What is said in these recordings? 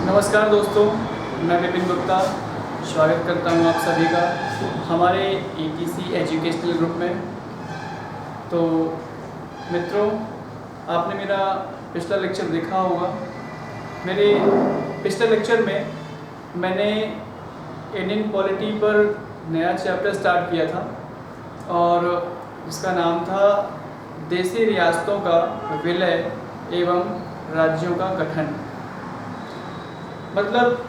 नमस्कार दोस्तों, मैं विपिन गुप्ता स्वागत करता हूं आप सभी का हमारे ETC एजुकेशनल ग्रुप में। तो मित्रों, आपने मेरा पिछला लेक्चर देखा होगा। मेरे पिछले लेक्चर में मैंने इंडियन पॉलिटी पर नया चैप्टर स्टार्ट किया था और इसका नाम था देसी रियासतों का विलय एवं राज्यों का गठन। मतलब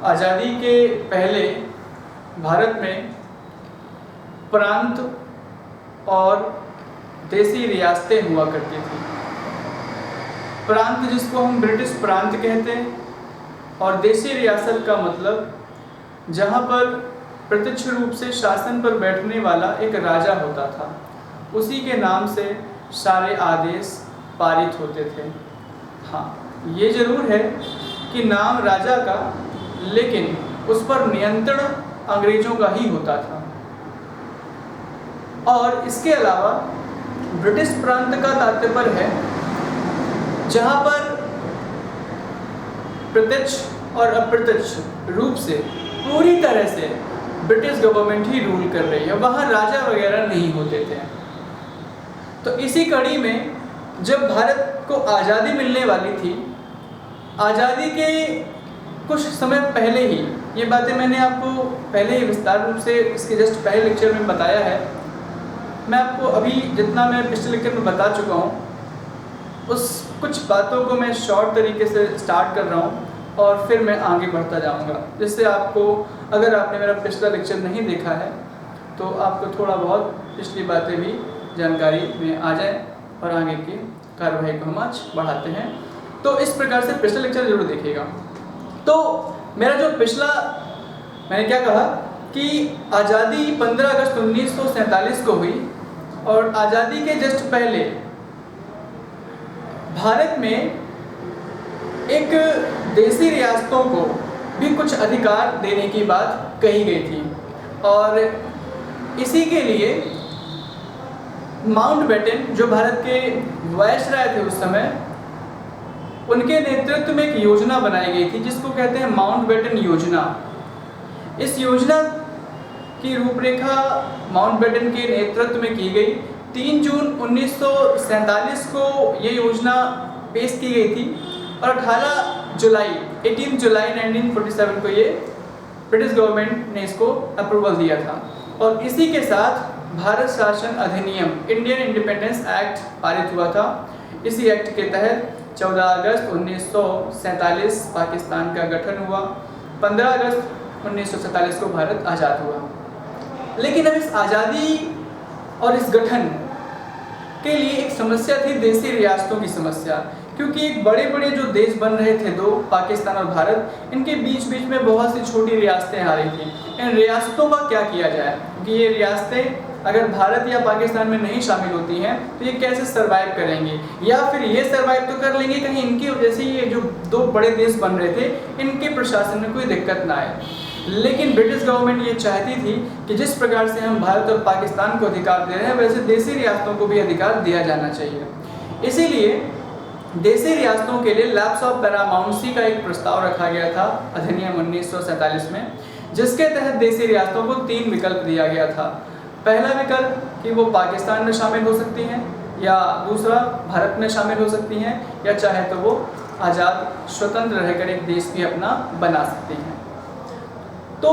आज़ादी के पहले भारत में प्रांत और देसी रियासतें हुआ करती थी। प्रांत जिसको हम ब्रिटिश प्रांत कहते हैं और देसी रियासत का मतलब जहाँ पर प्रत्यक्ष रूप से शासन पर बैठने वाला एक राजा होता था, उसी के नाम से सारे आदेश पारित होते थे। हाँ, ये जरूर है कि नाम राजा का, लेकिन उस पर नियंत्रण अंग्रेजों का ही होता था। और इसके अलावा ब्रिटिश प्रांत का तात्पर्य है जहां पर प्रत्यक्ष और अप्रत्यक्ष रूप से पूरी तरह से ब्रिटिश गवर्नमेंट ही रूल कर रही है, वहां राजा वगैरह नहीं होते थे। तो इसी कड़ी में जब भारत को आज़ादी मिलने वाली थी, आज़ादी के कुछ समय पहले ही, ये बातें मैंने आपको पहले ही विस्तार रूप से इसके जस्ट पहले लेक्चर में बताया है। मैं आपको अभी जितना मैं पिछले लेक्चर में बता चुका हूँ, उस कुछ बातों को मैं शॉर्ट तरीके से स्टार्ट कर रहा हूँ और फिर मैं आगे बढ़ता जाऊँगा, जिससे आपको, अगर आपने मेरा पिछला लेक्चर नहीं देखा है तो आपको थोड़ा बहुत पिछली बातें भी जानकारी में आ जाए और आगे की कार्यवाही को हम आज बढ़ाते हैं। तो इस प्रकार से पिछला लेक्चर जरूर देखिएगा। तो मेरा जो पिछला, मैंने क्या कहा कि आज़ादी 15 अगस्त 1947 को हुई और आज़ादी के जस्ट पहले भारत में एक देसी रियासतों को भी कुछ अधिकार देने की बात कही गई थी और इसी के लिए माउंटबेटन, जो भारत के वायसराय थे उस समय, उनके नेतृत्व में एक योजना बनाई गई थी जिसको कहते हैं माउंटबेटन योजना। इस योजना की रूपरेखा माउंटबेटन के नेतृत्व में की गई। 3 जून 1947 को ये योजना पेश की गई थी और 18 जुलाई 1947 को ये ब्रिटिश गवर्नमेंट ने इसको अप्रूवल दिया था। और इसी के साथ भारत शासन अधिनियम, इंडियन इंडिपेंडेंस एक्ट पारित हुआ था। इसी एक्ट के तहत 14 अगस्त 1947 पाकिस्तान का गठन हुआ। 15 अगस्त 1947 को भारत आज़ाद हुआ। लेकिन अब इस आज़ादी और इस गठन के लिए एक समस्या थी, देसी रियासतों की समस्या, क्योंकि एक बड़े बड़े जो देश बन रहे थे दो, पाकिस्तान और भारत, इनके बीच बीच में बहुत सी छोटी रियासतें आ रही थी। इन रियासतों का क्या किया जाए, क्योंकि ये रियासतें अगर भारत या पाकिस्तान में नहीं शामिल होती हैं तो ये कैसे सरवाइव करेंगे, या फिर ये सरवाइव तो कर लेंगे, कहीं इनकी वजह से ये जो दो बड़े देश बन रहे थे इनके प्रशासन में कोई दिक्कत ना आए। लेकिन ब्रिटिश गवर्नमेंट ये चाहती थी कि जिस प्रकार से हम भारत और पाकिस्तान को अधिकार दे रहे हैं, वैसे देसी रियासतों को भी अधिकार दिया जाना चाहिए। इसीलिए देसी रियासतों के लिए लैप्स ऑफ पैरामाउंसी का एक प्रस्ताव रखा गया था अधिनियम 1947 में, जिसके तहत देसी रियासतों को 3 विकल्प दिया गया था। पहला विकल्प कि वो पाकिस्तान में शामिल हो सकती हैं, या दूसरा भारत में शामिल हो सकती हैं, या चाहे तो वो आज़ाद स्वतंत्र रहकर एक देश भी अपना बना सकती हैं। तो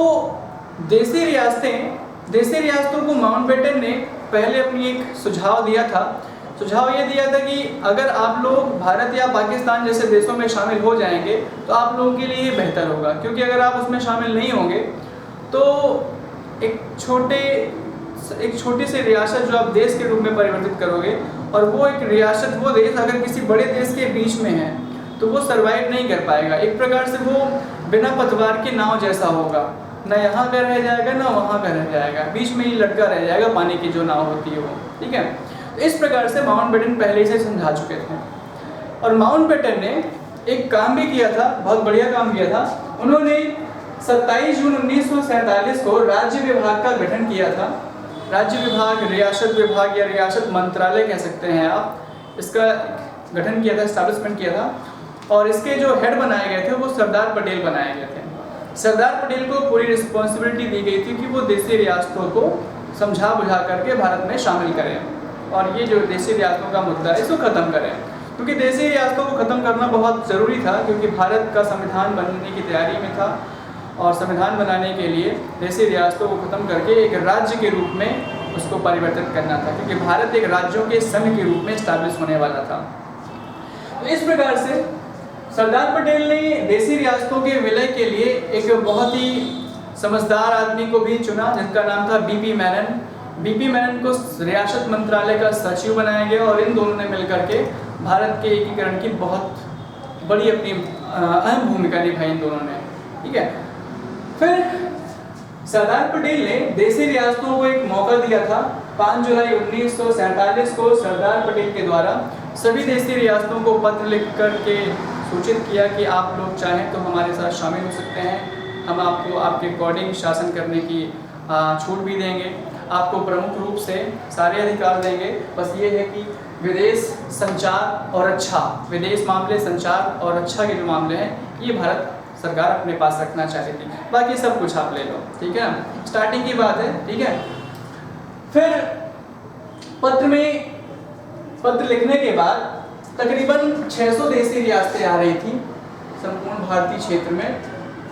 देसी रियासतों को माउंटबेटन ने पहले अपनी एक सुझाव दिया था। सुझाव ये दिया था कि अगर आप लोग भारत या पाकिस्तान जैसे देशों में शामिल हो जाएंगे तो आप लोगों के लिए ये बेहतर होगा, क्योंकि अगर आप उसमें शामिल नहीं होंगे तो एक छोटी सी रियासत जो आप देश के रूप में परिवर्तित करोगे, और वो एक रियासत, वो देश अगर किसी बड़े देश के बीच में है तो वो सरवाइव नहीं कर पाएगा। एक प्रकार से वो बिना पतवार के नाव जैसा होगा, ना यहाँ का रह जाएगा ना वहाँ का रह जाएगा, बीच में ही लटका रह जाएगा, पानी की जो नाव होती है वो। ठीक है, इस प्रकार से माउंटबेटन पहले से समझा चुके थे। और माउंटबेटन ने एक काम भी किया था, बहुत बढ़िया काम किया था। उन्होंने 27 जून 1947 को राज्य विभाग का गठन किया था। राज्य विभाग, रियासत विभाग या रियासत मंत्रालय कह सकते हैं आप, इसका गठन किया था, एस्टैब्लिशमेंट किया था। और इसके जो हेड बनाए गए थे वो सरदार पटेल बनाए गए थे। सरदार पटेल को पूरी रिस्पॉन्सिबिलिटी दी गई थी कि वो देसी रियासतों को समझा बुझा करके भारत में शामिल करें और ये जो देसी रियासतों का मुद्दा है इसको ख़त्म करें, क्योंकि देसी रियासतों को ख़त्म करना बहुत ज़रूरी था, क्योंकि भारत का संविधान बनने की तैयारी में था और संविधान बनाने के लिए देसी रियासतों को ख़त्म करके एक राज्य के रूप में उसको परिवर्तित करना था, क्योंकि भारत एक राज्यों के संघ के रूप में इस्टेब्लिश होने वाला था। तो इस प्रकार से सरदार पटेल ने देसी रियासतों के विलय के लिए एक बहुत ही समझदार आदमी को भी चुना जिसका नाम था बीपी मेनन। बीपी मेनन को रियासत मंत्रालय का सचिव बनाया गया और इन दोनों ने मिलकर के भारत के एकीकरण की बहुत बड़ी अपनी अहम भूमिका निभाई इन दोनों ने, ठीक है। फिर सरदार पटेल ने देसी रियासतों को एक मौका दिया था। 5 जुलाई 1947 को सरदार पटेल के द्वारा सभी देसी रियासतों को पत्र लिख करके सूचित किया कि आप लोग चाहें तो हमारे साथ शामिल हो सकते हैं, हम आपको आपके अकॉर्डिंग शासन करने की छूट भी देंगे, आपको प्रमुख रूप से सारे अधिकार देंगे, बस ये है कि विदेश संचार और रक्षा, विदेश मामले, संचार और रक्षा के जो मामले हैं ये भारत सरकार अपने पास रखना चाहती थी, बाकी सब कुछ आप ले लो, ठीक है ना। स्टार्टिंग की बात है, ठीक है। फिर पत्र लिखने के बाद तकरीबन 600 देसी रियासतें आ रही थी संपूर्ण भारतीय क्षेत्र में,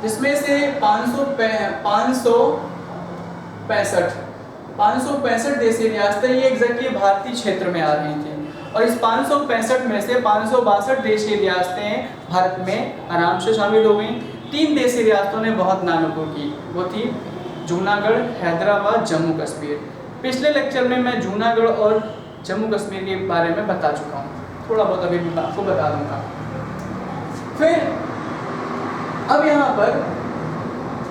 जिसमें से 565 देसी रियासतें ये एग्जैक्टली भारतीय क्षेत्र में आ रही थी और इस 565 में से 562 देशी रियासतें भारत में आराम से शामिल हो गई। 3 देशी रियासतों ने बहुत नानुपुर की, वो थी जूनागढ़, हैदराबाद, जम्मू कश्मीर। पिछले लेक्चर में मैं जूनागढ़ और जम्मू कश्मीर के बारे में बता चुका हूँ, थोड़ा बहुत अभी भी आपको बता दूंगा। फिर अब यहाँ पर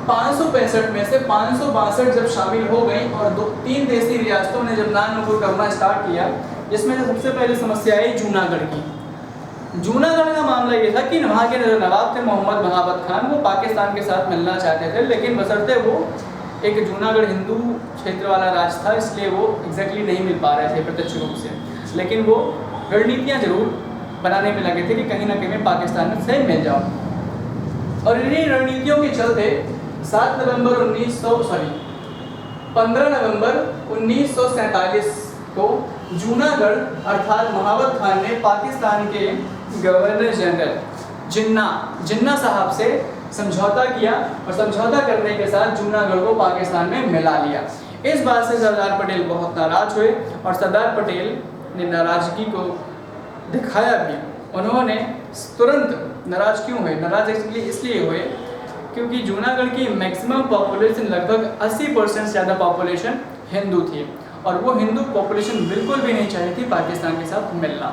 565 में से 562 जब शामिल हो गई और 3 देशी रियासतों ने जब नानुपुर करना स्टार्ट किया, जिसमें से सबसे पहले समस्या आई जूनागढ़ की। जूनागढ़ का मामला ये था कि वहाँ के जो नवाब थे मोहम्मद बहावत खान, वो पाकिस्तान के साथ मिलना चाहते थे, लेकिन बशर्ते वो एक जूनागढ़ हिंदू क्षेत्र वाला राज्य था, इसलिए वो एग्जैक्टली नहीं मिल पा रहे थे प्रत्यक्ष रूप से, लेकिन वो रणनीतियाँ जरूर बनाने में लगे थे कि कहीं ना कहीं पाकिस्तान से मिल जाओ। और इन्हीं रणनीतियों के चलते 15 नवंबर 1947 को जूनागढ़ अर्थात महावत खान ने पाकिस्तान के गवर्नर जनरल जिन्ना साहब से समझौता किया और समझौता करने के साथ जूनागढ़ को पाकिस्तान में मिला लिया। इस बात से सरदार पटेल बहुत नाराज हुए और सरदार पटेल ने नाराजगी को दिखाया भी। उन्होंने तुरंत नाराज क्यों हुए? नाराज इसलिए हुए क्योंकि जूनागढ़ की मैक्सिमम पॉपुलेशन लगभग 80% से ज़्यादा पॉपुलेशन हिंदू थी और वो हिंदू पॉपुलेशन बिल्कुल भी नहीं चाहती थी पाकिस्तान के साथ मिलना।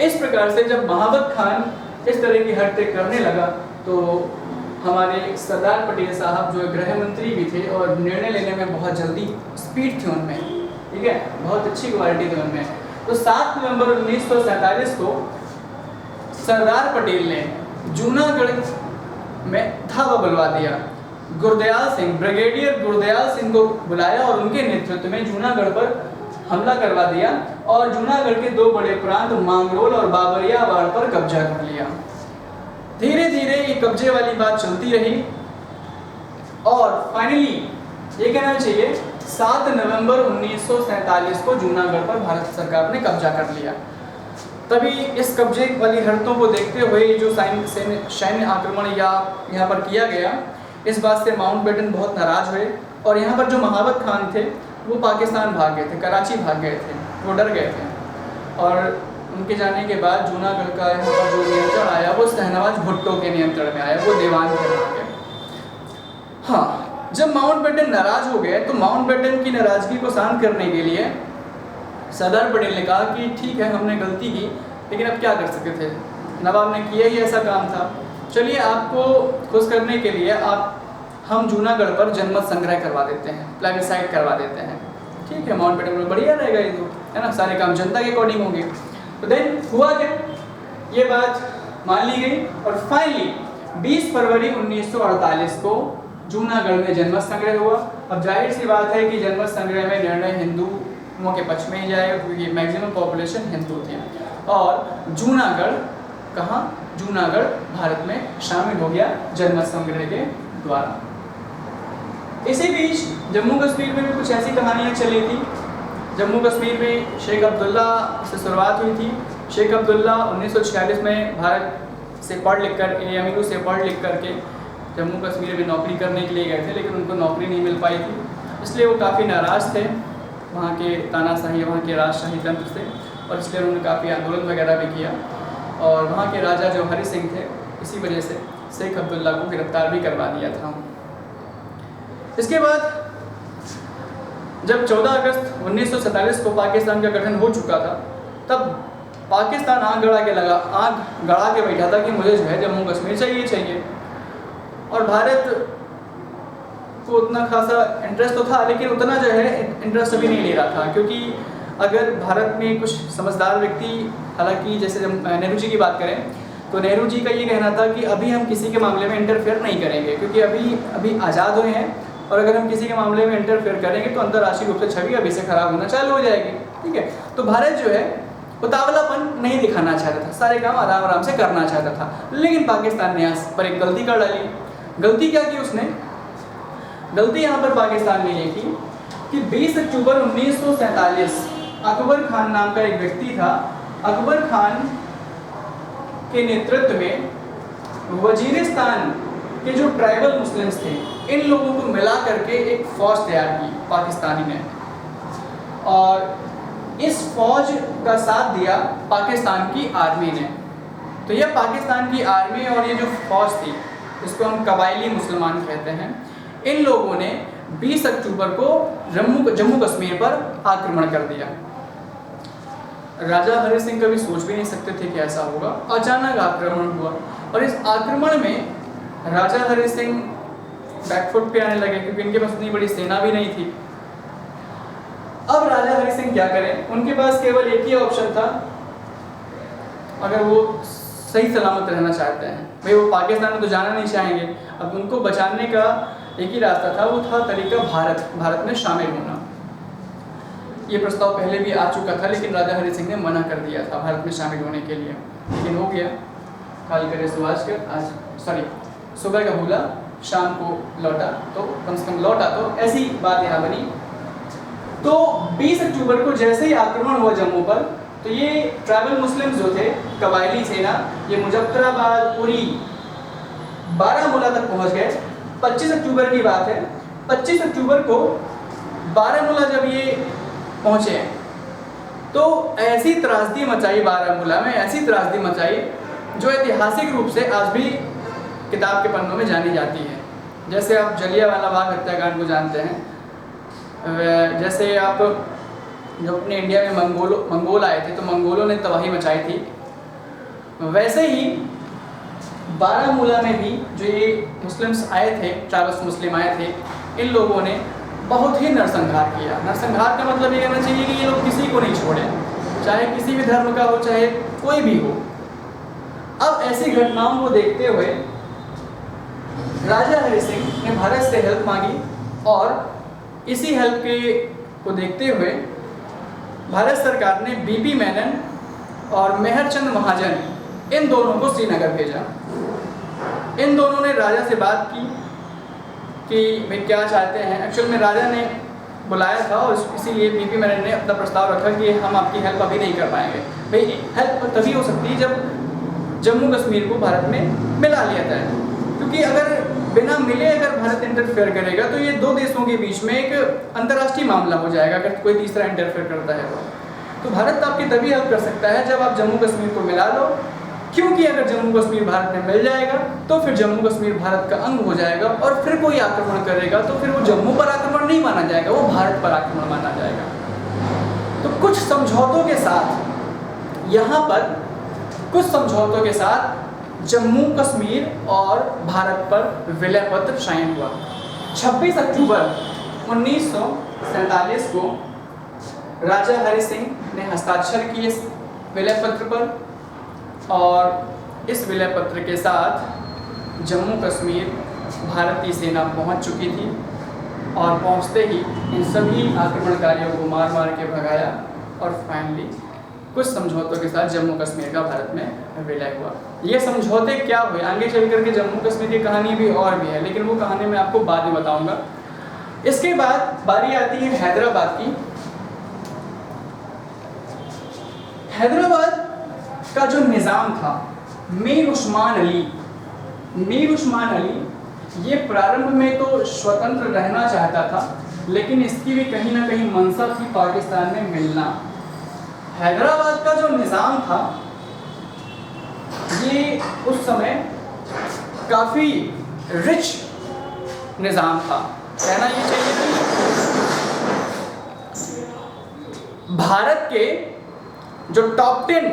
इस प्रकार से जब महावत खान इस तरह की हरकतें करने लगा तो हमारे सरदार पटेल साहब जो गृह मंत्री भी थे और निर्णय लेने में बहुत जल्दी स्पीड थी उनमें, ठीक है, बहुत अच्छी क्वालिटी थी उनमें। तो 7 नवंबर 1947 को सरदार पटेल ने जूनागढ़ में धावा बुलवा दिया। ब्रिगेडियर गुरदयाल सिंह को बुलाया और उनके नेतृत्व में जूनागढ़ पर हमला करवा दिया और जूनागढ़ के 2 बड़े प्रांत मांगरोल और बाबरियावाड़ पर कब्जा कर लिया। धीरे धीरे ये कब्जे वाली बात चलती रही और फाइनली ये कहना चाहिए 7 नवंबर 1947 को जूनागढ़ पर भारत सरकार ने कब्जा कर लिया। तभी इस कब्जे वाली हरकतों को देखते हुए जो सैन्य आक्रमण यहाँ पर किया गया, इस बात से माउंटबेटन बहुत नाराज हुए और यहाँ पर जो महावत खान थे वो पाकिस्तान भाग गए थे, कराची भाग गए थे, वो डर गए थे और उनके जाने के बाद जूनागढ़ का यहाँ पर जो नियंत्रण आया वो शहनवाज भुट्टो के नियंत्रण में आया, वो दीवान के भाग गए। हाँ, जब माउंटबेटन नाराज हो गए तो माउंटबेटन की नाराजगी को शांत करने के लिए सरदार पटेल ने कहा कि ठीक है हमने गलती की, लेकिन अब क्या कर सकते थे, नवाब ने किया ही ऐसा काम था, चलिए आपको खुश करने के लिए हम जूनागढ़ पर जनमत संग्रह करवा देते हैं, प्लेबिसाइट करवा देते हैं। ठीक है, माउंटबेटन में बढ़िया रहेगा ये तो, है ना, सारे काम जनता के अकॉर्डिंग होंगे। तो देन हुआ क्या, ये बात मान ली गई और फाइनली 20 फरवरी 1948 को जूनागढ़ में जनमत संग्रह हुआ। अब जाहिर सी बात है कि जनमत संग्रह में निर्णय हिंदुओं के पक्ष में ही जाएगा क्योंकि मैक्सिमम पॉपुलेशन हिंदू थी और जूनागढ़ कहाँ, जूनागढ़ भारत में शामिल हो गया जनमत संग्रह के द्वारा। इसी बीच जम्मू कश्मीर में भी कुछ ऐसी कहानियाँ चली थी। जम्मू कश्मीर में शेख अब्दुल्ला से शुरुआत हुई थी। शेख अब्दुल्ला 1946 में भारत से पढ़ लिख कर, AMU से पढ़ लिख करके जम्मू कश्मीर में नौकरी करने के लिए गए थे, लेकिन उनको नौकरी नहीं मिल पाई थी, इसलिए वो काफ़ी नाराज़ थे वहाँ के तानाशाही, वहाँ के राजशाही तंत्र से, और इसलिए उन्होंने काफ़ी आंदोलन वगैरह भी किया। और वहाँ के राजा जो हरि सिंह थे, इसी वजह से शेख अब्दुल्ला को गिरफ्तार भी करवा दिया था। इसके बाद जब 14 अगस्त 1947 को पाकिस्तान का गठन हो चुका था, तब पाकिस्तान आग गड़ा के बैठा था कि मुझे जो है जम्मू कश्मीर चाहिए। और भारत को उतना खासा इंटरेस्ट तो था, लेकिन उतना जो है इंटरेस्ट अभी नहीं ले रहा था, क्योंकि अगर भारत में कुछ समझदार व्यक्ति, हालांकि जैसे जब नेहरू जी की बात करें तो नेहरू जी का ये कहना था कि अभी हम किसी के मामले में इंटरफेयर नहीं करेंगे, क्योंकि अभी आज़ाद हुए हैं, और अगर हम किसी के मामले में इंटरफेयर करेंगे तो अंतर्राष्ट्रीय रूप से छवि अभी से खराब होना चालू हो जाएगी। ठीक है, तो भारत जो है उतावलापन नहीं दिखाना चाहता था, सारे काम आराम आराम से करना चाहता था। लेकिन पाकिस्तान ने यहाँ पर एक गलती कर डाली। गलती क्या की उसने? गलती यहाँ पर पाकिस्तान ने ये की कि 20 अक्टूबर 1947 अकबर खान नाम का एक व्यक्ति था, अकबर खान के नेतृत्व में वजीरिस्तान के जो ट्राइबल मुस्लिम्स थे, इन लोगों को मिला करके एक फौज तैयार की पाकिस्तानी ने, और इस फौज का साथ दिया पाकिस्तान की आर्मी ने। तो यह पाकिस्तान की आर्मी और ये जो फौज थी, इसको हम कबायली मुसलमान कहते हैं, इन लोगों ने 20 अक्टूबर को जम्मू कश्मीर पर आक्रमण कर दिया। राजा हरि सिंह कभी सोच भी नहीं सकते थे कि ऐसा होगा। अचानक आक्रमण हुआ, और इस आक्रमण में राजा हरि सिंह बैकफुट पे आने लगे, क्योंकि इनके पास इतनी बड़ी सेना भी नहीं थी। अब राजा हरि सिंह क्या करें? उनके पास केवल एक ही ऑप्शन था, अगर वो सही सलामत रहना चाहते हैं, भाई वो पाकिस्तान में तो जाना नहीं चाहेंगे, अब उनको बचाने का एक ही रास्ता था, वो था तरीका भारत में शामिल होना। ये प्रस्ताव पहले भी आ चुका था, लेकिन राजा हरि सिंह ने मना कर दिया था भारत में शामिल होने के लिए, लेकिन हो गया। काल करे सुभाष कर, आज सुबह का भूला शाम को लौटा, तो कम से कम लौटा, तो ऐसी बात यहाँ बनी। तो 20 अक्टूबर को जैसे ही आक्रमण हुआ जम्मू पर, तो ये ट्राइबल मुस्लिम्स जो थे, कबायली सेना, ये मुजफ्फराबाद, पुरी, बारामूला तक पहुँच गए। 25 अक्टूबर की बात है। 25 अक्टूबर को बारामूला जब ये पहुँचे, तो ऐसी त्रासदी मचाई बारामूला में, ऐसी त्रासदी मचाई जो ऐतिहासिक रूप से आज भी किताब के पन्नों में जानी जाती है। जैसे आप जलियांवाला बाग हत्याकांड को जानते हैं, जैसे आप जो अपने इंडिया में मंगोल आए थे, तो मंगोलों ने तबाही मचाई थी, वैसे ही बारामूला में भी जो ये मुस्लिम्स आए थे, ट्राइबल्स मुस्लिम आए थे, इन लोगों ने बहुत ही नरसंहार किया। नरसंहार का मतलब ये कहना चाहिए कि ये लोग किसी को नहीं छोड़े, चाहे किसी भी धर्म का हो, चाहे कोई भी हो। अब ऐसी घटनाओं को देखते हुए राजा हरि सिंह ने भारत से हेल्प मांगी, और इसी हेल्प को देखते हुए भारत सरकार ने बीपी मेनन और मेहरचंद महाजन, इन दोनों को श्रीनगर भेजा। इन दोनों ने राजा से बात की कि भाई क्या चाहते हैं। एक्चुअल में राजा ने बुलाया था, और इसीलिए बीपी मेनन ने अपना प्रस्ताव रखा कि हम आपकी हेल्प अभी नहीं कर पाएंगे। भाई हेल्प तभी हो सकती है जब जम्मू कश्मीर को भारत में मिला लिया जाए, क्योंकि अगर बिना मिले अगर भारत इंटरफेयर करेगा तो ये दो देशों के बीच में एक अंतर्राष्ट्रीय मामला हो जाएगा, अगर कोई तीसरा इंटरफेयर करता है तो भारत आपकी तभी हेल्प कर सकता है जब आप जम्मू कश्मीर को मिला लो, क्योंकि अगर जम्मू कश्मीर भारत में मिल जाएगा तो फिर जम्मू कश्मीर भारत का अंग हो जाएगा, और फिर कोई आक्रमण करेगा तो फिर वो जम्मू पर आक्रमण नहीं माना जाएगा, वो भारत पर आक्रमण माना जाएगा। तो कुछ समझौतों के साथ, यहाँ पर कुछ समझौतों के साथ जम्मू कश्मीर और भारत पर विलय पत्र साइन हुआ। 26 अक्टूबर 1947 को राजा हरि सिंह ने हस्ताक्षर किए इस विलय पत्र पर, और इस विलय पत्र के साथ जम्मू कश्मीर भारतीय सेना पहुंच चुकी थी, और पहुंचते ही इन सभी आक्रमणकारियों को मार मार के भगाया, और फाइनली कुछ समझौतों के साथ जम्मू कश्मीर का भारत में विलय हुआ। ये समझौते क्या हुए, आगे चल करके जम्मू कश्मीर की कहानी भी और भी है, लेकिन वो कहानी मैं आपको बाद में बताऊंगा। इसके बाद बारी आती है हैदराबाद की। हैदराबाद का जो निज़ाम था, मीर उस्मान अली ये प्रारंभ में तो स्वतंत्र रहना चाहता था, लेकिन इसकी भी कहीं ना कहीं मंशा थी पाकिस्तान में मिलना। हैदराबाद का जो निज़ाम था ये उस समय काफ़ी रिच निज़ाम था, कहना ये चाहिए कि भारत के जो टॉप 10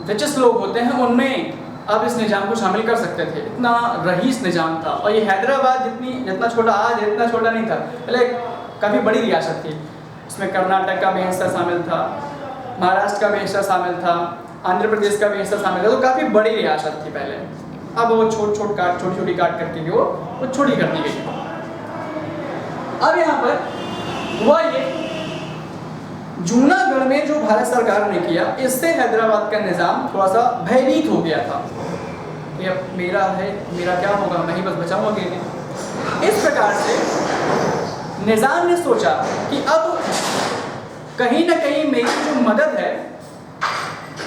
रिचेस्ट लोग होते हैं उनमें आप इस निज़ाम को शामिल कर सकते थे। इतना रईस निज़ाम था। और ये हैदराबाद जितना छोटा आज है, इतना छोटा नहीं था, पहले काफ़ी बड़ी रियासत थी। इसमें कर्नाटक का भी हिस्सा शामिल था, महाराष्ट्र का भी हिस्सा शामिल था, आंध्र प्रदेश का भी हिस्सा शामिल था। तो काफ़ी बड़ी रियासत थी पहले। अब वो छोटी काट करके वो छोटी कर दी गई। अब यहाँ पर हुआ ये, जूनागढ़ में जो भारत सरकार ने किया, इससे हैदराबाद का निज़ाम थोड़ा सा भयभीत हो गया था कि अब मेरा क्या होगा, मैं ही बस बचाऊंगा अकेले। इस प्रकार से निज़ाम ने सोचा कि अब कहीं ना कहीं मेरी जो मदद है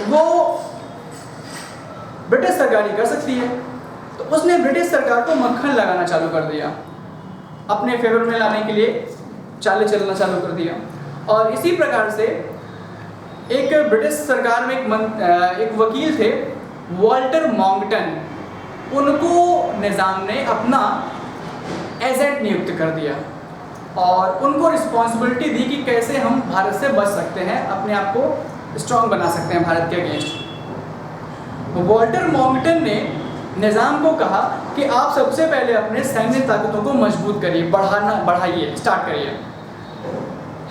वो ब्रिटिश सरकार ही कर सकती है। तो उसने ब्रिटिश सरकार को मक्खन लगाना चालू कर दिया, अपने फेवर में लाने के लिए चालें चलना चालू कर दिया। और इसी प्रकार से एक ब्रिटिश सरकार में एक वकील थे वॉल्टर मॉन्गटन, उनको निज़ाम ने अपना एजेंट नियुक्त कर दिया और उनको रिस्पॉन्सिबिलिटी दी कि कैसे हम भारत से बच सकते हैं, अपने आप को स्ट्रॉन्ग बना सकते हैं भारत के अगेंस्ट। वॉल्टर मॉन्गटन ने निज़ाम को कहा कि आप सबसे पहले अपने सैन्य ताकतों को मजबूत करिए, बढ़ाइए, स्टार्ट करिए।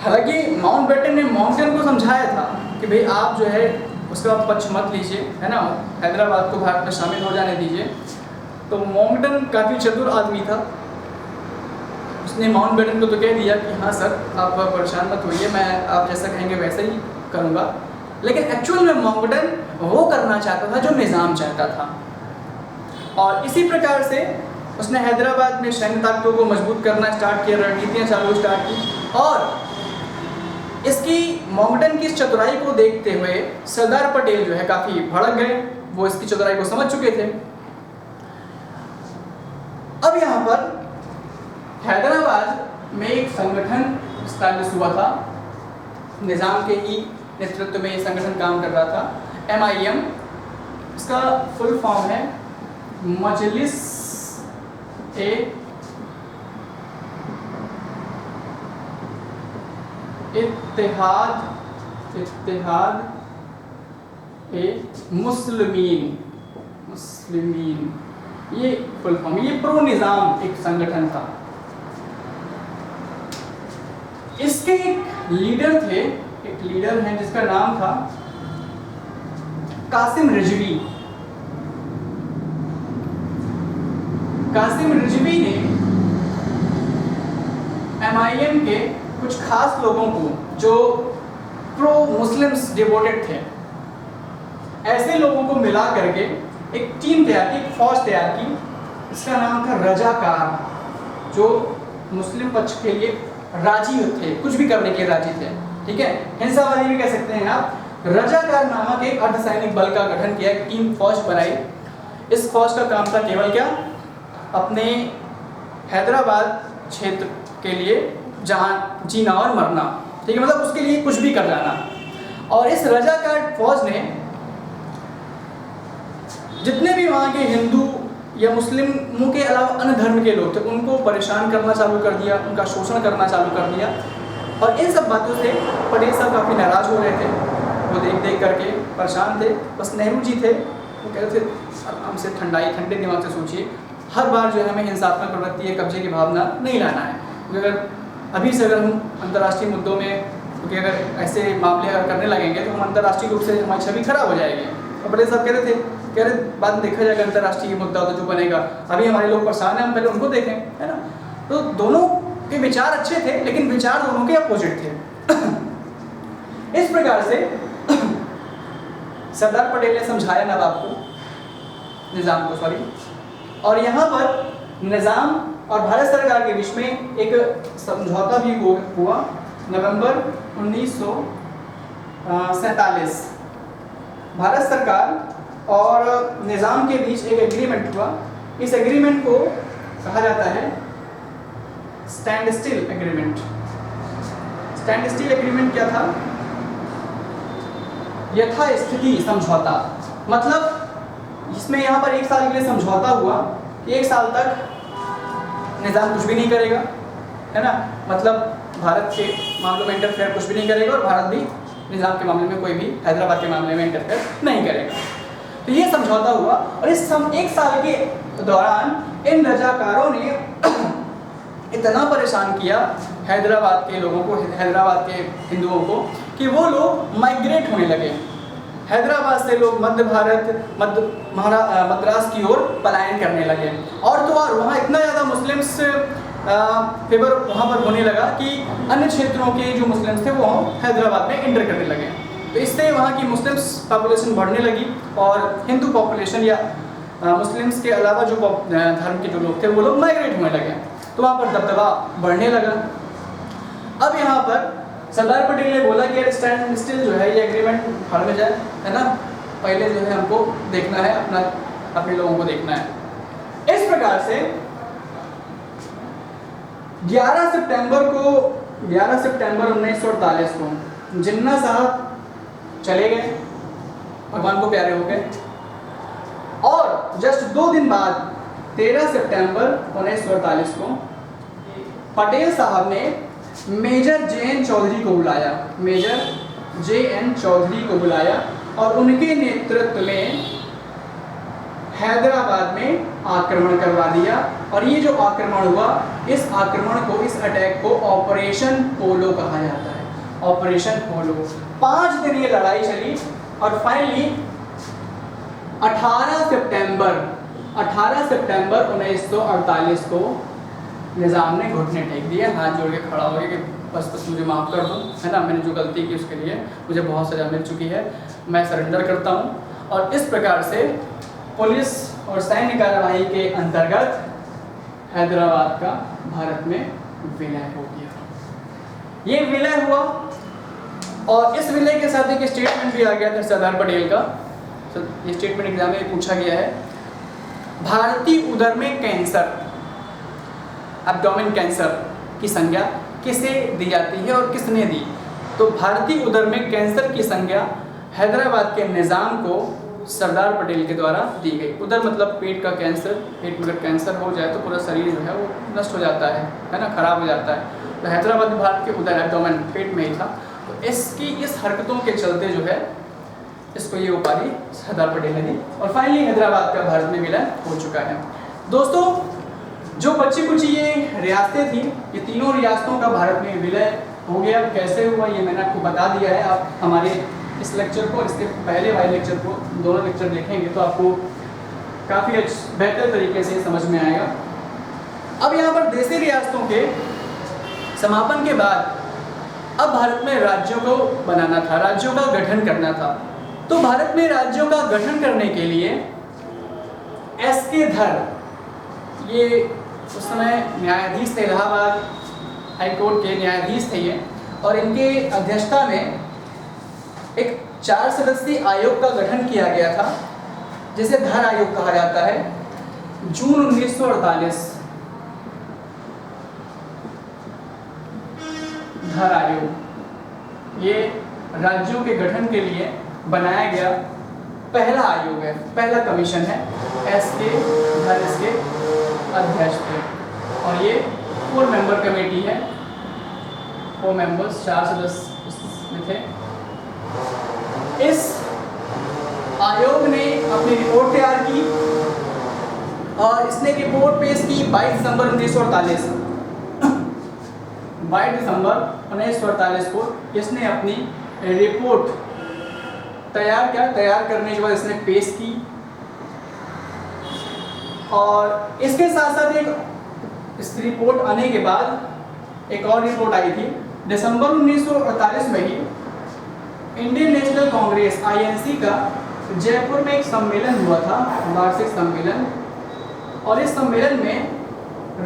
हालांकि माउंटबेटन ने मॉन्गटन को समझाया था कि भाई आप जो है उसका पक्ष मत लीजिए, है ना, हैदराबाद को भारत में शामिल हो जाने दीजिए। तो मॉन्गटन काफ़ी चतुर आदमी था, उसने माउंटबेटन को तो कह दिया कि हाँ सर आप परेशान मत होइए, मैं आप जैसा कहेंगे वैसा ही करूँगा। लेकिन एक्चुअल में मॉन्गटन वो करना चाहता था जो निज़ाम चाहता था। और इसी प्रकार से उसने हैदराबाद में सैन्य ताकतों को मजबूत करना स्टार्ट किया, रणनीतियाँ स्टार्ट की। और इसकी मॉन्गटन की इस चतुराई को देखते हुए सरदार पटेल जो है काफ़ी भड़क गए, वो इसकी चतुराई को समझ चुके थे। अब यहाँ पर हैदराबाद में एक संगठन स्टैब्लिश हुआ था, निज़ाम के ही नेतृत्व में ये संगठन काम कर रहा था, MIM। इसका फुल फॉर्म है मजलिस ए इत्तेहाद ए मुस्लिमीन, ये फुल फॉर्म, ये प्रो निज़ाम एक संगठन था। इसके एक लीडर हैं जिसका नाम था कासिम रिजवी। कासिम रिजवी ने MIM के कुछ खास लोगों को जो प्रो मुस्लिम्स डिवोटेड थे, ऐसे लोगों को मिला करके एक टीम तैयार की, एक फौज तैयार की। इसका नाम था रजाकार, जो मुस्लिम पक्ष के लिए राजी थे, कुछ भी करने के लिए राजी थे। ठीक है, हिंसावादी भी कह सकते हैं आप। रजाकार नामक एक अर्धसैनिक बल का गठन किया, एक टीम फौज बनाई। इस फौज का काम था केवल क्या, अपने हैदराबाद क्षेत्र के लिए जहाँ जीना और मरना, ठीक है, मतलब उसके लिए कुछ भी कर जाना। और इस रजाकार फौज ने जितने भी वहाँ के हिंदू या मुस्लिमों के अलावा अन्य धर्म के लोग थे उनको परेशान करना चालू कर दिया, उनका शोषण करना चालू कर दिया। और इन सब बातों से पटेल साहब काफ़ी नाराज़ हो रहे थे, वो देख करके परेशान थे। बस नेहरू जी थे, वो कह रहे थे आराम से ठंडे दिमाग से सोचिए, हर बार जो है हमें हिंसात्मक प्रवृत्ति या कब्जे की भावना नहीं लाना है। क्योंकि अगर अभी से अगर हम अंतर्राष्ट्रीय मुद्दों में, क्योंकि अगर ऐसे मामले अगर करने लगेंगे तो हम अंतर्राष्ट्रीय रूप से हमारी छवि खराब हो जाएगी। और पटेल साहब कह रहे बाद में देखा जाएगा अंतर्राष्ट्रीय मुद्दा तो जो बनेगा, अभी हमारे लोग परेशान हैं, हम पहले उनको देखें, है ना। तो दोनों के विचार अच्छे थे, लेकिन विचार दोनों के अपोजिट थे। इस प्रकार से सरदार पटेल ने समझाया नवाब को, निज़ाम को सॉरी, और यहाँ पर निज़ाम और भारत सरकार के बीच में एक समझौता भी हुआ नवंबर 1947। भारत सरकार और निज़ाम के बीच एक एग्रीमेंट हुआ। इस एग्रीमेंट को कहा जाता है stand still agreement. Stand still agreement क्या था? यथास्थिति समझौता। मतलब इसमें यहाँ पर 1 साल के लिए समझौता हुआ कि 1 साल तक निज़ाम कुछ भी नहीं करेगा, है ना, मतलब भारत के मामलों में इंटरफेयर कुछ भी नहीं करेगा और भारत भी निज़ाम के मामले में कोई भी हैदराबाद के मामले में इंटरफेयर नहीं करेगा। तो ये समझौता हुआ और इस 1 साल के दौरान इन रजाकारों ने इतना परेशान किया हैदराबाद के लोगों को, हैदराबाद के हिंदुओं को, कि वो लोग माइग्रेट होने लगे। हैदराबाद से लोग मध्य भारत, मद्रास की ओर पलायन करने लगे। और तो और वहाँ इतना ज़्यादा मुस्लिम्स फेवर वहाँ पर होने लगा कि अन्य क्षेत्रों के जो मुस्लिम्स थे वो हैदराबाद में एंटर करने लगे। तो इससे वहाँ की मुस्लिम्स पॉपुलेशन बढ़ने लगी और हिंदू पॉपुलेशन या मुस्लिम्स के अलावा जो धर्म के जो लोग थे वो लोग माइग्रेट होने लगे। तो वहाँ पर दबदबा बढ़ने लगा। अब यहाँ पर सरदार पटेल ने बोला कि यार स्टैंड स्टिल जो है ये एग्रीमेंट फाड़ में जाए, है ना, पहले जो है हमको देखना है, अपने लोगों को देखना है। इस प्रकार से 11 सितंबर 1948 को जिन्ना साहब चले गए, भगवान को प्यारे हो गए। और जस्ट 2 दिन बाद 13 सितंबर 1948 को पटेल साहब ने मेजर जे.एन. चौधरी को बुलाया, मेजर जे.एन. चौधरी को बुलाया और उनके नेतृत्व में हैदराबाद में आक्रमण करवा दिया। और ये जो आक्रमण हुआ, इस आक्रमण को, इस अटैक को ऑपरेशन पोलो कहा जाता है। ऑपरेशन पोलो 5 दिन ये लड़ाई चली और फाइनली 18 सितंबर 1948 को निज़ाम ने घुटने टेक दिए, हाथ जोड़ के खड़ा हो गया कि बस मुझे माफ़ कर दो, है ना, मैंने जो गलती की उसके लिए मुझे बहुत सज़ा मिल चुकी है, मैं सरेंडर करता हूँ। और इस प्रकार से पुलिस और सैन्य कार्रवाई के अंतर्गत हैदराबाद का भारत में विलय हो गया। ये विलय हुआ और इस विलय के साथ एक स्टेटमेंट भी आ गया था सरदार पटेल का। ये स्टेटमेंट एग्जाम में पूछा गया है। भारतीय उदर में कैंसर, एब्डोमेन कैंसर की संज्ञा किसे दी जाती है और किसने दी? तो भारतीय उदर में कैंसर की संज्ञा हैदराबाद के निज़ाम को सरदार पटेल के द्वारा दी गई। उदर मतलब पेट का कैंसर, पेट में अगर कैंसर हो जाए तो पूरा शरीर जो है वो नष्ट हो जाता है ना, खराब हो जाता है। तो हैदराबाद भारत के उदर, एब्डोमेन, पेट में ही था। तो इसकी इस हरकतों के चलते जो है इसको ये उपाधि सरदार पटेल ने दी और फाइनली हैदराबाद का भारत में विलय हो चुका है। दोस्तों, जो बच्ची कुछ ये रियासतें थी, ये तीनों रियासतों का भारत में विलय हो गया। कैसे हुआ ये मैंने आपको बता दिया है। आप हमारे इस लेक्चर को, इसके पहले वाले लेक्चर को, दोनों लेक्चर देखेंगे तो आपको काफ़ी बेहतर तरीके से समझ में आएगा। अब यहाँ पर देशी रियासतों के समापन के बाद अब भारत में राज्यों को बनाना था, राज्यों का गठन करना था। तो भारत में राज्यों का गठन करने के लिए एस.के. धर, ये उस समय न्यायाधीश थे, इलाहाबाद हाई कोर्ट के न्यायाधीश थे ये, और इनके अध्यक्षता में एक 4 सदस्यीय आयोग का गठन किया गया था जिसे धर आयोग कहा जाता है। जून 1948 धर आयोग ये राज्यों के गठन के लिए बनाया गया पहला आयोग है, पहला कमीशन है। एस.के. धर इसके अध्यक्ष थे और ये 4 मेंबर कमेटी है, 4 मेंबर्स, 4 सदस्य इसमें थे। इस आयोग ने अपनी रिपोर्ट तैयार की और इसने रिपोर्ट पेश की 22 दिसंबर 1948 को इसने अपनी रिपोर्ट तैयार करने के बाद इसने पेश की। और इसके साथ साथ इस रिपोर्ट आने के बाद एक और रिपोर्ट आई थी दिसंबर 1948 में ही। इंडियन नेशनल कांग्रेस INC का जयपुर में एक सम्मेलन हुआ था, वार्षिक सम्मेलन, और इस सम्मेलन में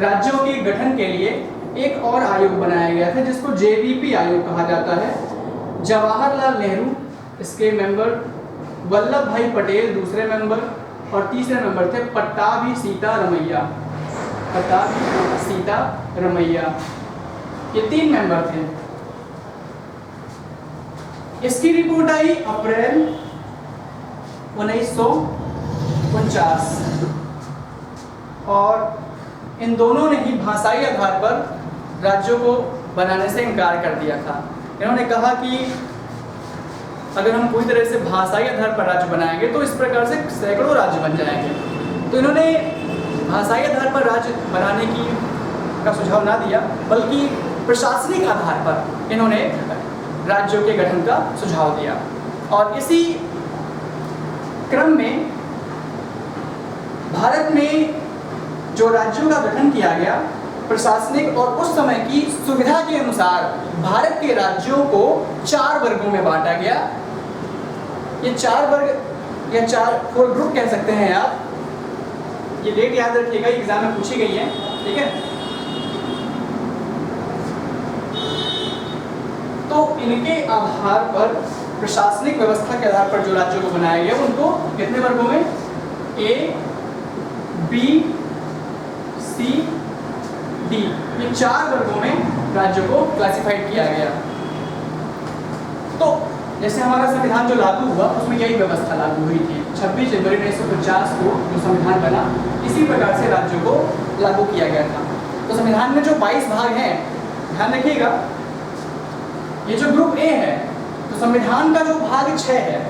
राज्यों के गठन के लिए एक और आयोग बनाया गया था जिसको JVP आयोग कहा जाता है। जवाहरलाल नेहरू इसके मेंबर, वल्लभ भाई पटेल दूसरे मेंबर, और तीसरे मेंबर थे पट्टाभी सीतारमैया। पट्टाभी सीतारमैया, ये 3 मेंबर थे। इसकी रिपोर्ट आई अप्रैल 1949, और इन दोनों ने ही भाषाई आधार पर राज्यों को बनाने से इनकार कर दिया था। इन्होंने कहा कि अगर हम पूरी तरह से भाषाई आधार पर राज्य बनाएंगे तो इस प्रकार से सैकड़ों राज्य बन जाएंगे। तो इन्होंने भाषाई आधार पर राज्य बनाने का सुझाव ना दिया, बल्कि प्रशासनिक आधार पर इन्होंने राज्यों के गठन का सुझाव दिया। और इसी क्रम में भारत में जो राज्यों का गठन किया गया, प्रशासनिक और उस समय की सुविधा के अनुसार भारत के राज्यों को 4 वर्गों में बांटा गया। ये 4 वर्ग या 4 ग्रुप कह सकते हैं आप। ये डेट याद रखिएगा, एग्जाम में पूछी गई है, ठीक है। तो इनके आधार पर, प्रशासनिक व्यवस्था के आधार पर जो राज्यों को बनाया गया उनको कितने वर्गों में, A, B, C, D, ये 4 वर्गों में राज्यों को क्लासिफाइड किया गया। तो जैसे हमारा संविधान जो लागू हुआ उसमें यही व्यवस्था लागू हुई थी। 26 जनवरी 1950 को जो संविधान बना, इसी प्रकार से राज्यों को लागू किया गया था। तो संविधान में जो 22 भाग हैं, ध्यान रखिएगा, ये जो ग्रुप A है, तो संविधान का जो भाग 6 है,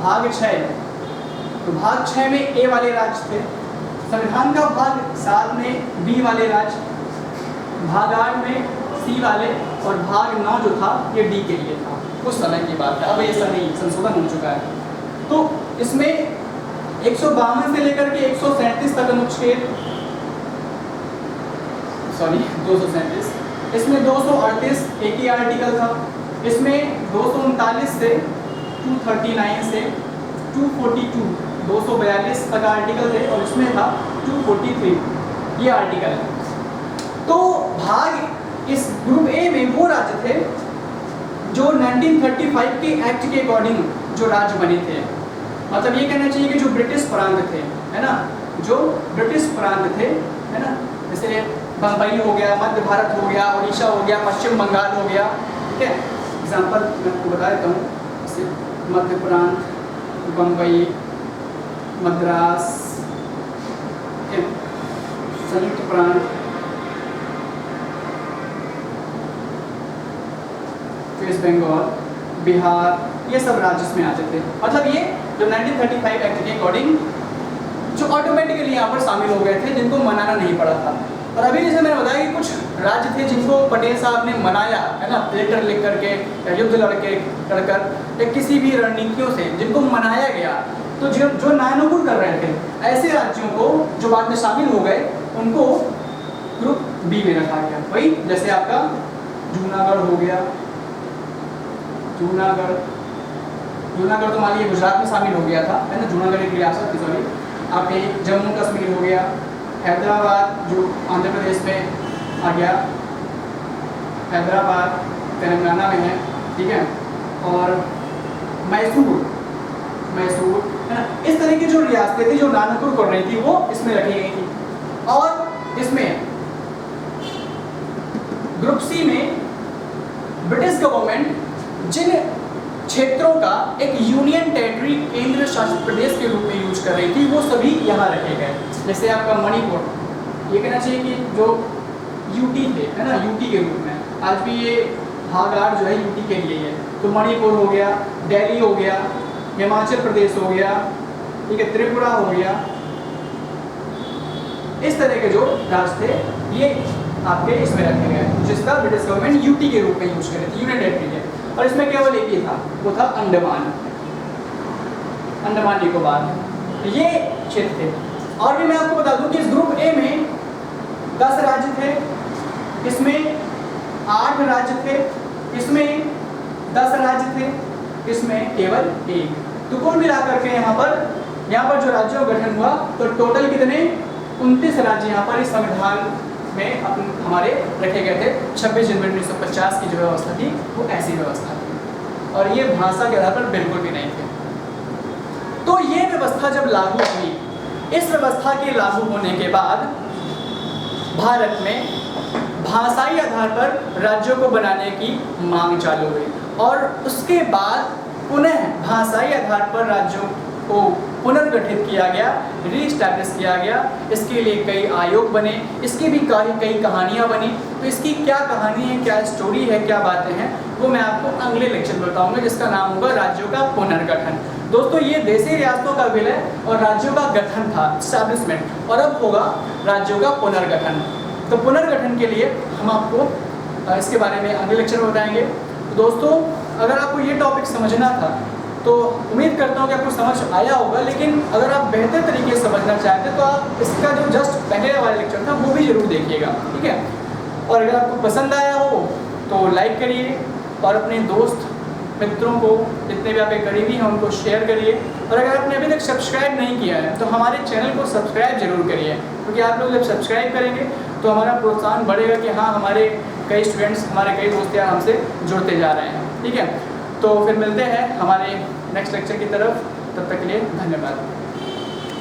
भाग 6, तो भाग 6 में A वाले राज्य थे, संविधान का भाग 7 में B वाले राज्य, भाग 8 में C वाले, और भाग 9 जो था ये D के लिए था। उस समय की बात है, अब ऐसा नहीं, संशोधन हो चुका है। तो इसमें 152 से लेकर के 137 तक अनुच्छेद, सॉरी 237, इसमें 238 एक ही आर्टिकल था, इसमें 239 से 239 से 242 242 तक आर्टिकल थे, और इसमें था 243 ये आर्टिकल है। तो भाग इस ग्रुप A में वो राज्य थे जो 1935 के एक्ट के अकॉर्डिंग जो राज्य बने थे। मतलब ये कहना चाहिए कि जो ब्रिटिश प्रांत थे, है ना, जो ब्रिटिश प्रांत थे, है ना, जैसे बम्बई हो गया, मध्य भारत हो गया, उड़ीसा हो गया, पश्चिम बंगाल हो गया, ठीक है। एग्जाम्पल मैं आपको बता देता हूँ, जैसे मध्य प्रांत, बम्बई, मद्रास, संयुक्त प्रांत, वेस्ट बंगाल, बिहार, ये सब राज्य इसमें आते थे। मतलब ये जो 1935 एक्ट के अकॉर्डिंग जो ऑटोमेटिकली यहाँ पर शामिल हो गए थे, जिनको मनाना नहीं पड़ा था। और अभी जैसे मैंने बताया कि कुछ राज्य थे जिनको पटेल साहब ने मनाया, है ना, लेटर लिख करके या युद्ध लड़कर या किसी भी रणनीतियों से जिनको मनाया गया, तो जो नानुकूल कर रहे थे, ऐसे राज्यों को जो बाद में शामिल हो गए उनको ग्रुप B में रखा गया। वही जैसे आपका जूनागढ़ हो गया, जूनागढ़ तो मान लीजिए गुजरात में शामिल हो गया था, है ना, जूनागढ़ एक रियासत थी, सॉरी। आपके जम्मू कश्मीर हो गया, हैदराबाद जो आंध्र प्रदेश में आ गया, हैदराबाद तेलंगाना में है, ठीक है, और मैसूर, है ना, इस तरह की जो रियासतें थी जो नानुकूल कर रही थी वो इसमें रखी गई थी। और इसमें ग्रुप C में ब्रिटिश गवर्नमेंट जिन क्षेत्रों का एक यूनियन टेरिटरी, केंद्र शासित प्रदेश के रूप में यूज कर रही थी, वो सभी यहाँ रखे गए। जैसे आपका मणिपुर, ये कहना चाहिए कि जो यूटी थे, है ना, यूटी के रूप में आज भी ये भाग 8 जो है यूटी के लिए है। तो मणिपुर हो गया, दिल्ली हो गया, हिमाचल प्रदेश हो गया, ठीक है, त्रिपुरा हो गया, इस तरह के जो राज्य थे ये आपके इसमें रखे गए, जिसका ब्रिटिश गवर्नमेंट यूटी के रूप में यूज कर रही थी, यूनियन टेरिटरी है। और इसमें केवल एक ही था, वो था अंडमान निकोबार, ये क्षेत्र थे। और भी मैं आपको बता दूं कि इस ग्रुप A में 10 राज्य थे, इसमें 8 राज्य थे, इसमें 10 राज्य थे, इसमें केवल 1। तो कुल मिलाकर के यहाँ पर जो राज्यों का गठन हुआ तो टोटल कितने 29 राज्य यहाँ पर इस संविधान में हमारे रखे गए थे। 26 जनवरी 1950 की जो व्यवस्था थी वो ऐसी व्यवस्था थी और ये भाषा के आधार पर बिल्कुल भी नहीं थे। तो ये व्यवस्था जब लागू हुई, इस व्यवस्था के लागू होने के बाद भारत में भाषाई आधार पर राज्यों को बनाने की मांग चालू हुई और उसके बाद पुनः भाषाई आधार पर राज्यों को पुनर्गठित किया गया, रीस्टैब्लिश किया गया। इसके लिए कई आयोग बने, इसकी भी कई कहानियाँ बनी। तो इसकी क्या कहानी है, क्या स्टोरी है, क्या बातें हैं, वो मैं आपको अगले लेक्चर में बताऊंगा, जिसका नाम होगा राज्यों का पुनर्गठन। दोस्तों ये देशी रियासतों का विलय और राज्यों का गठन था, स्टैब्लिशमेंट, और अब होगा राज्यों का पुनर्गठन। तो पुनर्गठन के लिए हम आपको इसके बारे में अगले लेक्चर में बताएंगे। तो दोस्तों अगर आपको ये टॉपिक समझना था तो उम्मीद करता हूँ कि आपको समझ आया होगा, लेकिन अगर आप बेहतर तरीके से समझना चाहते हैं तो आप इसका जो जस्ट पहले वाला लेक्चर था वो भी जरूर देखिएगा, ठीक है। और अगर आपको पसंद आया हो तो लाइक करिए और अपने दोस्त मित्रों को, जितने भी आपके करीबी हैं, उनको शेयर करिए। और अगर आपने अभी तक सब्सक्राइब नहीं किया है तो हमारे चैनल को सब्सक्राइब जरूर करिए, क्योंकि आप लोग जब सब्सक्राइब करेंगे तो हमारा प्रोत्साहन बढ़ेगा कि हाँ हमारे कई स्टूडेंट्स, हमारे कई दोस्त यार हमसे जुड़ते जा रहे हैं, ठीक है। तो फिर मिलते हैं हमारे नेक्स्ट लेक्चर की तरफ, तब तक के लिए धन्यवाद।